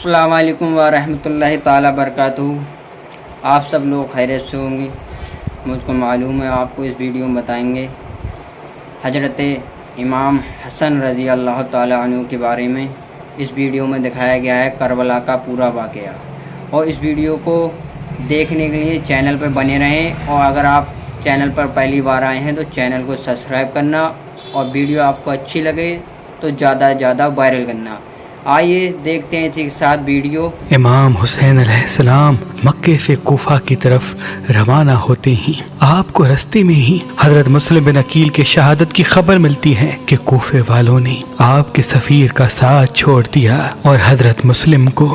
अस्सलाम वालेकुम व रहमतुल्लाहि ताला बरकातहू। आप सब लोग खैरियत से होंगे, मुझको मालूम है। आपको इस वीडियो में बताएंगे हज़रत इमाम हसन रज़ी अल्लाह ताला अन्हु के बारे में। इस वीडियो में दिखाया गया है करबला का पूरा वाक़या। और इस वीडियो को देखने के लिए चैनल पर बने रहें, और अगर आप चैनल पर पहली बार आए हैं तो चैनल को सब्सक्राइब करना, और वीडियो आपको अच्छी लगे तो ज़्यादा से ज़्यादा वायरल करना। आइए देखते हैं इसी के साथ वीडियो। इमाम हुसैन अलैहिस्सलाम मक्के से कूफा की तरफ रवाना होते ही आपको रास्ते में ही हजरत मुस्लिम बिन अकील के शहादत की खबर मिलती है कि कूफे वालों ने आपके सफीर का साथ छोड़ दिया और हजरत मुस्लिम को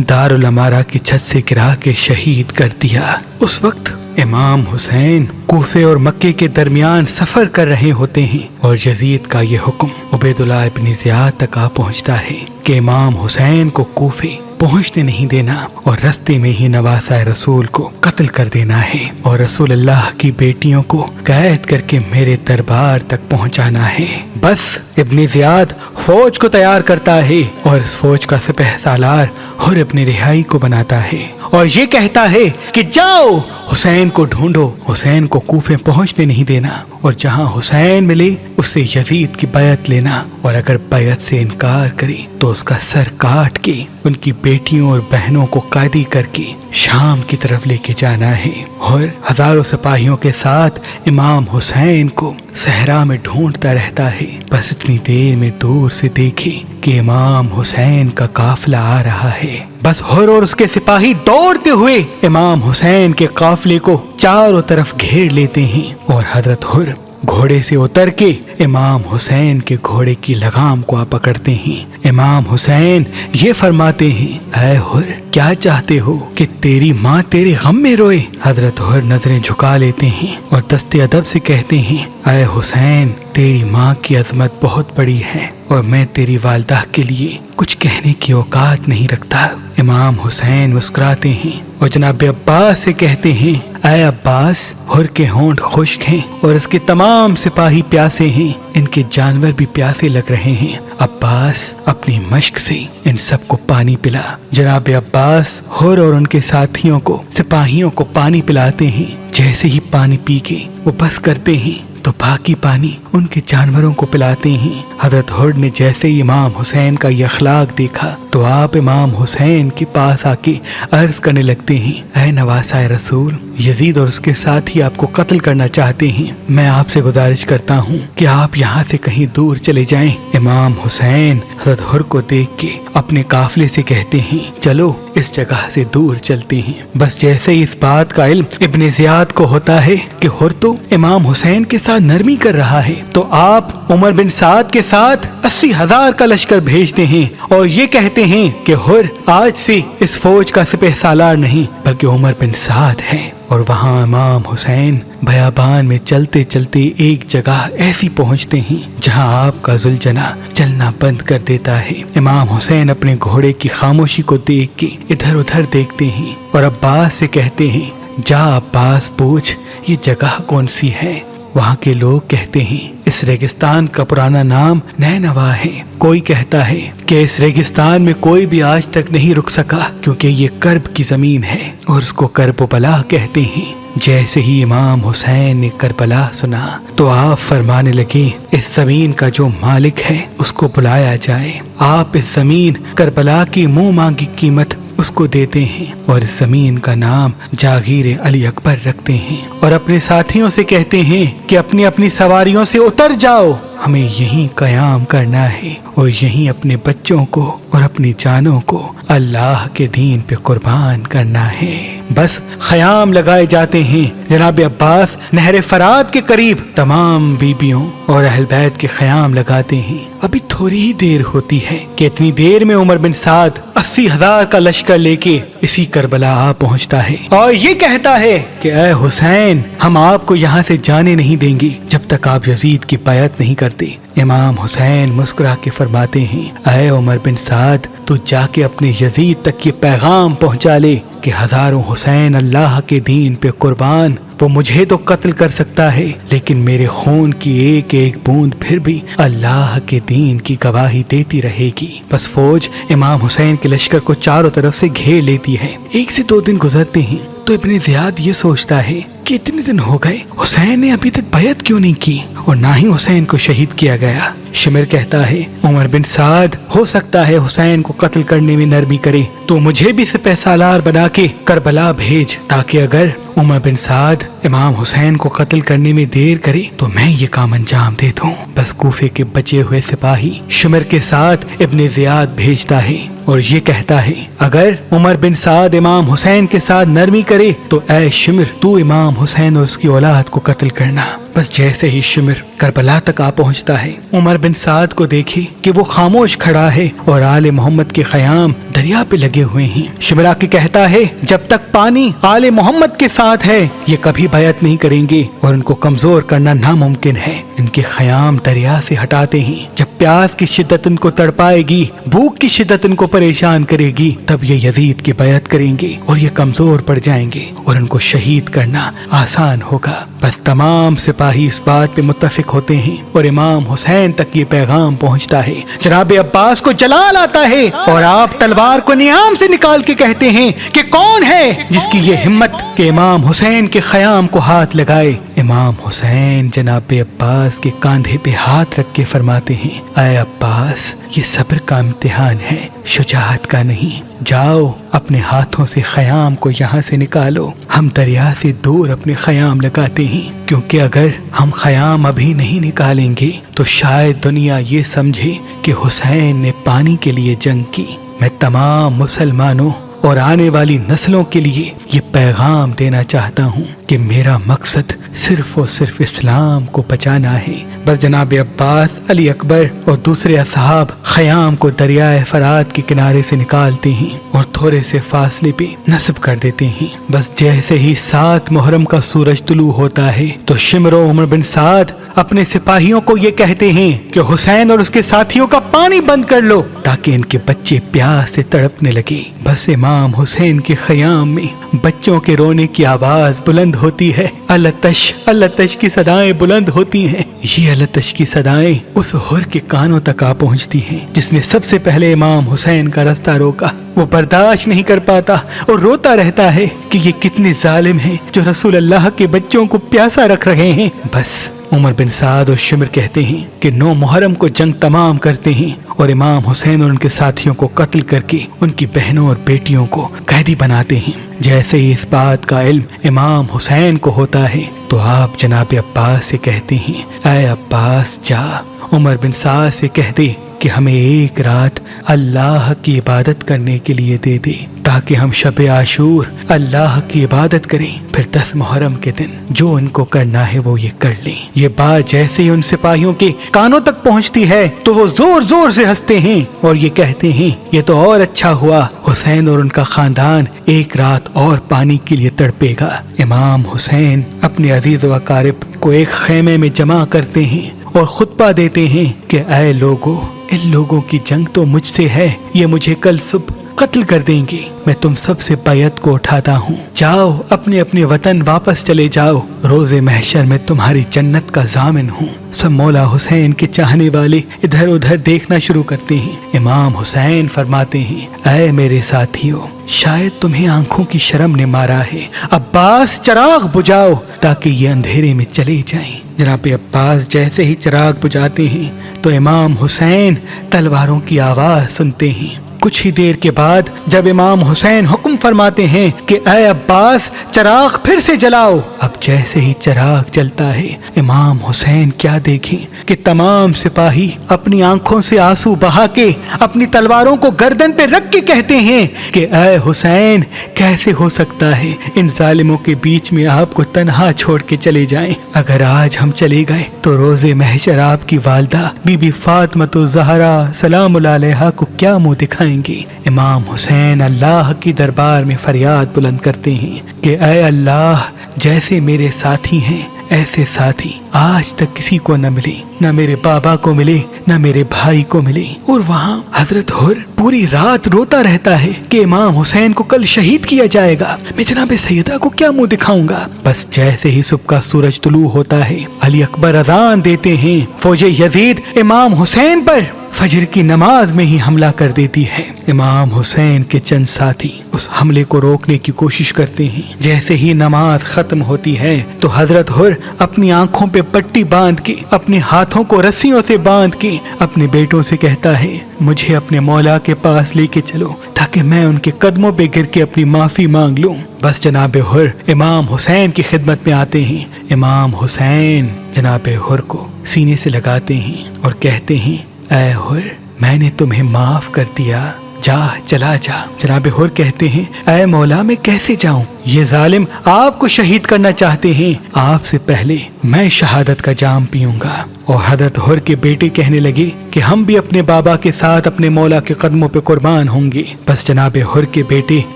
दारुल अमारा की छत से गिरा के शहीद कर दिया। उस वक्त इमाम हुसैन कूफे और मक्के के दरमियान सफर कर रहे होते हैं और यजीद का ये हुक्म उबैदुल्लाह इब्न ज़ियाद तक आ पहुंचता है कि इमाम हुसैन को कूफे पहुंचने नहीं देना और रास्ते में ही नवासा रसूल को कत्ल कर देना है और रसूल अल्लाह की बेटियों को कैद करके मेरे दरबार तक पहुंचाना है। बस इब्न ज़ियाद फौज को तैयार करता है और इस फौज का सिपहसालार हुर अपनी रिहाई को बनाता है और ये कहता है कि जाओ हुसैन को ढूंढो, हुसैन को कूफे पहुंचने नहीं देना, और जहां हुसैन मिले उससे यजीद की बैत लेना, और अगर बैत से इनकार करे तो उसका सर काट के उनकी बेटियों और बहनों को कैदी करके शाम की तरफ लेके जाना है। और हजारों सिपाहियों के साथ इमाम हुसैन को सहरा में ढूंढता रहता है। बस इतनी देर में दूर से देखे कि इमाम हुसैन का काफिला आ रहा है। बस हुर और उसके सिपाही दौड़ते हुए इमाम हुसैन के काफिले को चारों तरफ घेर लेते हैं और हजरत हुर घोड़े से उतर के इमाम हुसैन के घोड़े की लगाम को आप पकड़ते हैं। इमाम हुसैन ये फरमाते हैं, ऐ हुर क्या चाहते हो कि तेरी माँ तेरे गम में रोए? हजरत हुर नजरें झुका लेते हैं और दस्ते अदब से कहते हैं, ऐ हुसैन तेरी माँ की अजमत बहुत बड़ी है और मैं तेरी वालदा के लिए कुछ कहने की औकात नहीं रखता। इमाम हुसैन मुस्कुराते हैं और जनाब अब्बास से कहते हैं, ऐ अब्बास हुर के होंठ खुश्क हैं और इसके तमाम सिपाही प्यासे हैं, इनके जानवर भी प्यासे लग रहे हैं। अब्बास अपनी मश्क से इन सबको पानी पिला। जनाब अब्बास हुर और उनके साथियों को सिपाहियों को पानी पिलाते हैं। जैसे ही पानी पी के वो बस करते हैं तो बाकी पानी उनके जानवरों को पिलाते हैं। हजरत हुर ने जैसे ही इमाम हुसैन का ये अखलाक देखा तो आप इमाम हुसैन के पास आके अर्ज करने लगते हैं, ऐ नवासा रसूल, यजीद और उसके साथ ही आपको कत्ल करना चाहते हैं। मैं आपसे गुजारिश करता हूँ कि आप यहाँ से कहीं दूर चले जाएं। इमाम हुसैन हजरत हुर को देख के अपने काफिले से कहते हैं, चलो इस जगह से दूर चलते हैं। बस जैसे ही इस बात का इल्म इब्न ज़ियाद को होता है कि हुर तो इमाम हुसैन के साथ नरमी कर रहा है, तो आप उमर बिन साद के साथ 80,000 का लश्कर भेजते हैं और ये कहते हैं कि हुर आज से इस फौज का सिपहसालार नहीं बल्कि उमर बिन साद है। और वहाँ इमाम हुसैन बयाबान में चलते चलते एक जगह ऐसी पहुँचते हैं जहाँ आपका जुलझना चलना बंद कर देता है। इमाम हुसैन अपने घोड़े की खामोशी को देख के इधर उधर देखते हैं और अब्बास से कहते हैं, जा अब्बास पूछ ये जगह कौन सी है? वहाँ के लोग कहते हैं, इस रेगिस्तान का पुराना नाम नैनवा है। कोई कहता है कि इस रेगिस्तान में कोई भी आज तक नहीं रुक सका क्योंकि ये कर्ब की जमीन है और उसको कर्बला कहते हैं। जैसे ही इमाम हुसैन ने करबला सुना तो आप फरमाने लगे, इस जमीन का जो मालिक है उसको बुलाया जाए। आप इस जमीन करबला की मुंह मांगी कीमत उसको देते हैं और इस जमीन का नाम जागीर अली अकबर रखते हैं और अपने साथियों से कहते हैं कि अपनी अपनी सवारियों से उतर जाओ, हमें यहीं कयाम करना है और यहीं अपने बच्चों को और अपनी जानों को अल्लाह के दीन पे कुर्बान करना है। बस ख़याम लगाए जाते हैं। जनाब अब्बास नहर फरात के करीब तमाम बीबियों और अहल बैत के ख़याम लगाते हैं। अभी थोड़ी ही देर होती है कि इतनी देर में उमर बिन साद 80,000 का लश्कर लेके इसी करबला आ पहुंचता है और ये कहता है कि ऐ हुसैन, हम आपको यहाँ से जाने नहीं देंगे जब तक आप यजीद की बैत नहीं करते। इमाम हुसैन मुस्कुरा के फरमाते हैं, ऐ उमर बिन साद, तू जाके अपने यजीद तक ये पैगाम पहुंचा ले کہ ہزاروں حسین اللہ کے دین پہ قربان، وہ مجھے تو قتل کر سکتا ہے لیکن میرے خون کی ایک ایک بوند پھر بھی اللہ کے دین کی گواہی دیتی رہے گی۔ بس فوج امام حسین کے لشکر کو چاروں طرف سے گھیر لیتی ہے۔ 1 سے 2 دن گزرتے ہیں تو ابن زیاد یہ سوچتا ہے کہ اتنے دن ہو گئے، حسین نے ابھی تک بیعت کیوں نہیں کی اور نہ ہی حسین کو شہید کیا گیا۔ شمر کہتا ہے عمر بن سعد ہو سکتا ہے حسین کو قتل کرنے میں نرمی کرے تو مجھے بھی سپہ سالار بنا کے کربلا بھیج، تاکہ اگر عمر بن سعد امام حسین کو قتل کرنے میں دیر کرے تو میں یہ کام انجام دے دوں۔ بس کوفے کے بچے ہوئے سپاہی شمر کے ساتھ ابن زیاد بھیجتا ہے اور یہ کہتا ہے اگر عمر بن سعد امام حسین کے ساتھ نرمی کرے تو اے شمر تو امام حسین اور اس کی اولاد کو قتل کرنا۔ بس جیسے ہی شمر کربلا تک آ پہنچتا ہے، عمر بن سعد کو دیکھے کہ وہ خاموش کھڑا ہے اور آل محمد کے خیام دریا پہ لگے ہوئے ہیں۔ شمر آ کے کہتا ہے جب تک پانی آل محمد کے ساتھ ہے یہ کبھی بیعت نہیں کریں گے اور ان کو کمزور کرنا ناممکن ہے۔ ان کے خیام دریا سے ہٹاتے ہیں، جب پیاس کی شدت ان کو تڑپائے گی، بھوک کی شدت ان کو پریشان کرے گی، تب یہ یزید کی بیعت کریں گے اور یہ کمزور پڑ جائیں گے اور ان کو شہید کرنا آسان ہوگا۔ بس تمام سپاہی اس بات پہ متفق ہوتے ہیں اور امام حسین تک یہ پیغام پہنچتا ہے۔ جناب عباس کو جلال آتا ہے اور آپ تلوار کو نیام سے نکال کے کہتے ہیں کہ کون ہے جس کی یہ ہمت کہ امام حسین کے خیام کو ہاتھ لگائے۔ امام حسین جناب عباس کے کاندھے پہ ہاتھ رکھ کے فرماتے ہیں اے عباس یہ صبر کا امتحان ہے، شجاعت کا نہیں۔ جاؤ اپنے ہاتھوں سے خیام کو یہاں سے نکالو، ہم دریا سے دور اپنے خیام لگاتے ہیں، کیونکہ اگر ہم خیام ابھی نہیں نکالیں گے تو شاید دنیا یہ سمجھے کہ حسین نے پانی کے لیے جنگ کی۔ میں تمام مسلمانوں اور آنے والی نسلوں کے لیے یہ پیغام دینا چاہتا ہوں کہ میرا مقصد صرف اور صرف اسلام کو بچانا ہے۔ بس جناب عباس، علی اکبر اور دوسرے اصحاب خیام کو دریائے فرات کے کنارے سے نکالتے ہیں اور تھوڑے سے فاصلے پہ نصب کر دیتے ہیں۔ بس جیسے ہی 7 محرم کا سورج طلوع ہوتا ہے تو شمر و عمر بن سعد اپنے سپاہیوں کو یہ کہتے ہیں کہ حسین اور اس کے ساتھیوں کا پانی بند کر لو تاکہ ان کے بچے پیاس سے تڑپنے لگے۔ بس امام حسین کے خیام میں بچوں کے رونے کی آواز بلند ہوتی ہے، التش التش کی صدائیں بلند ہوتی ہیں۔ یہ التش کی صدائیں اس حر کے کانوں تک آ پہنچتی ہیں جس نے سب سے پہلے امام حسین کا رستہ روکا۔ وہ برداشت نہیں کر پاتا اور روتا رہتا ہے کہ یہ کتنے ظالم ہیں جو رسول اللہ کے بچوں کو پیاسا رکھ رہے ہیں۔ بس عمر بن سعد اور شمر کہتے ہیں کہ 9 محرم کو جنگ تمام کرتے ہیں اور امام حسین اور ان کے ساتھیوں کو قتل کر کے ان کی بہنوں اور بیٹیوں کو قیدی بناتے ہیں۔ جیسے ہی اس بات کا علم امام حسین کو ہوتا ہے تو آپ جناب عباس سے کہتے ہیں اے عباس جا عمر بن سعد سے کہہ دے کہ ہمیں ایک رات اللہ کی عبادت کرنے کے لیے دے دے تاکہ ہم شب عاشور اللہ کی عبادت کریں، پھر 10 محرم کے دن جو ان کو کرنا ہے وہ یہ کر لیں۔ یہ بات جیسے ہی ان سپاہیوں کے کانوں تک پہنچتی ہے تو وہ زور زور سے ہنستے ہیں اور یہ کہتے ہیں یہ تو اور اچھا ہوا، حسین اور ان کا خاندان ایک رات اور پانی کے لیے تڑپے گا۔ امام حسین اپنے عزیز و اقارب کو ایک خیمے میں جمع کرتے ہیں اور خطبہ دیتے ہیں کہ اے لوگو، ان لوگوں کی جنگ تو مجھ سے ہے، یہ مجھے کل صبح قتل کر دیں گے، میں تم سب سے بیعت کو اٹھاتا ہوں، جاؤ اپنے اپنے وطن واپس چلے جاؤ، روز محشر میں تمہاری جنت کا ضامن ہوں۔ سب مولا حسین کے چاہنے والے ادھر ادھر دیکھنا شروع کرتے ہیں۔ امام حسین فرماتے ہیں اے میرے ساتھیوں، شاید تمہیں آنکھوں کی شرم نے مارا ہے، عباس چراغ بجھاؤ تاکہ یہ اندھیرے میں چلے جائیں۔ جناب عباس جیسے ہی چراغ بجھاتے ہیں تو امام حسین تلواروں کی آواز سنتے ہیں۔ کچھ ہی دیر کے بعد جب امام حسین حکم فرماتے ہیں کہ اے عباس چراغ پھر سے جلاؤ، اب جیسے ہی چراغ جلتا ہے امام حسین کیا دیکھیں کہ تمام سپاہی اپنی آنکھوں سے آنسو بہا کے اپنی تلواروں کو گردن پہ رکھ کے کہتے ہیں کہ اے حسین کیسے ہو سکتا ہے ان ظالموں کے بیچ میں آپ کو تنہا چھوڑ کے چلے جائیں، اگر آج ہم چلے گئے تو روز محشر آپ کی والدہ بی بی فاطمہ الزہرا سلام اللہ علیہا کو کیا منہ دکھائیں گے۔ امام حسین اللہ کی دربار میں فریاد بلند کرتے ہیں کہ اے اللہ، جیسے میرے ساتھی ہیں ऐसे साथी आज तक किसी को न मिले, न मेरे बाबा को मिले, न मेरे भाई को मिले। और वहाँ हजरत हुर पूरी रात रोता रहता है कि इमाम हुसैन को कल शहीद किया जाएगा, मैं जनाब सैयदा को क्या मुंह दिखाऊंगा। बस जैसे ही सुबह का सूरज तुलू होता है, अली अकबर अजान देते हैं, फौजे यजीद इमाम हुसैन पर फजर की नमाज में ही हमला कर देती है। इमाम हुसैन के चंद साथी उस हमले को रोकने की कोशिश करते हैं। जैसे ही नमाज खत्म होती है तो हजरत हुर अपनी आंखों पे पट्टी बांध के, अपने हाथों को रस्सियों से बांध के अपने बेटों से कहता है, मुझे अपने मौला के पास लेके चलो ताकि मैं उनके कदमों पे गिर के अपनी माफी मांग लूं। बस जनाब हुर इमाम हुसैन की खिदमत में आते हैं। इमाम हुसैन जनाब हुर को सीने से लगाते हैं और कहते हैं, ऐ हुर, मैंने तुम्हें माफ कर दिया, जा चला जा। जनाब हुर कहते हैं, ऐ मौला मैं कैसे जाऊं, ये जालिम आपको शहीद करना चाहते हैं, आपसे पहले मैं शहादत का जाम पीऊंगा। और हजरत हुर के बेटे कहने लगे कि हम भी अपने बाबा के साथ अपने मौला के कदमों पे कुर्बान होंगे। बस जनाब हुर के बेटे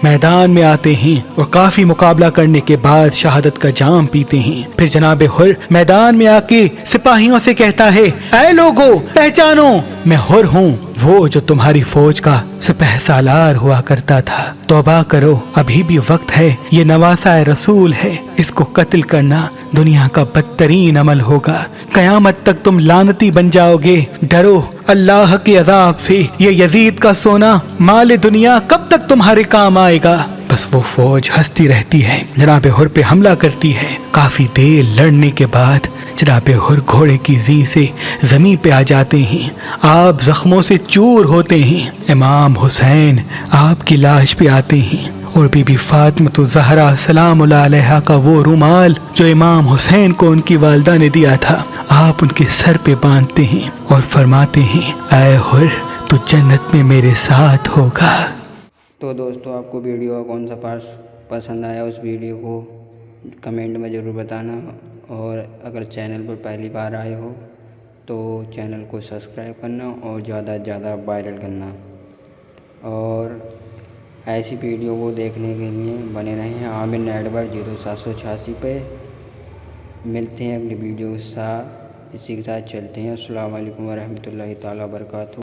मैदान में आते हैं और काफी मुकाबला करने के बाद शहादत का जाम पीते हैं। फिर जनाब हुर मैदान में आके सिपाहियों से कहता है, ऐ लोगो पहचानो, मैं हुर हूँ, वो जो तुम्हारी फौज का सिपह सालार हुआ करता था। तौबा करो, अभी भी वक्त है, ये नवासा रसूल है, इसको कत्ल करना दुनिया का बदतरीन अमल होगा, कयामत तक तुम लानती बन जाओगे। डरो अल्लाह के अजाब से, ये यजीद का सोना माल दुनिया कब तक तुम्हारे काम आएगा। बस वो फौज हंसती रहती है, जनाब हुर पे हमला करती है। काफी देर लड़ने के बाद जनाब हुर घोड़े की जी से जमीन पे आ जाते हैं, आप जख्मों से चूर होते हैं। इमाम हुसैन आपकी लाश पे आते हैं और बीबी फातिमा ज़हरा सलामुल्लाह अलैहा का वो रुमाल जो इमाम हुसैन को उनकी वालिदा ने दिया था, आप उनके सर पे बांधते हैं और फरमाते हैं, ऐ हुर, तू जन्नत में मेरे साथ होगा। तो दोस्तों, आपको वीडियो का कौन सा पार्ट पसंद आया, उस वीडियो को कमेंट में ज़रूर बताना। और अगर चैनल पर पहली बार आए हो तो चैनल को सब्सक्राइब करना और ज़्यादा से ज़्यादा वायरल करना। और ऐसी वीडियो को देखने के लिए बने रहें आमिर नेटवर्क 0786 पे। मिलते हैं अपनी वीडियो के साथ, इसी के साथ चलते हैं। अस्सलाम वालेकुम वरहमतुल्लाहि ताला बरकातहू।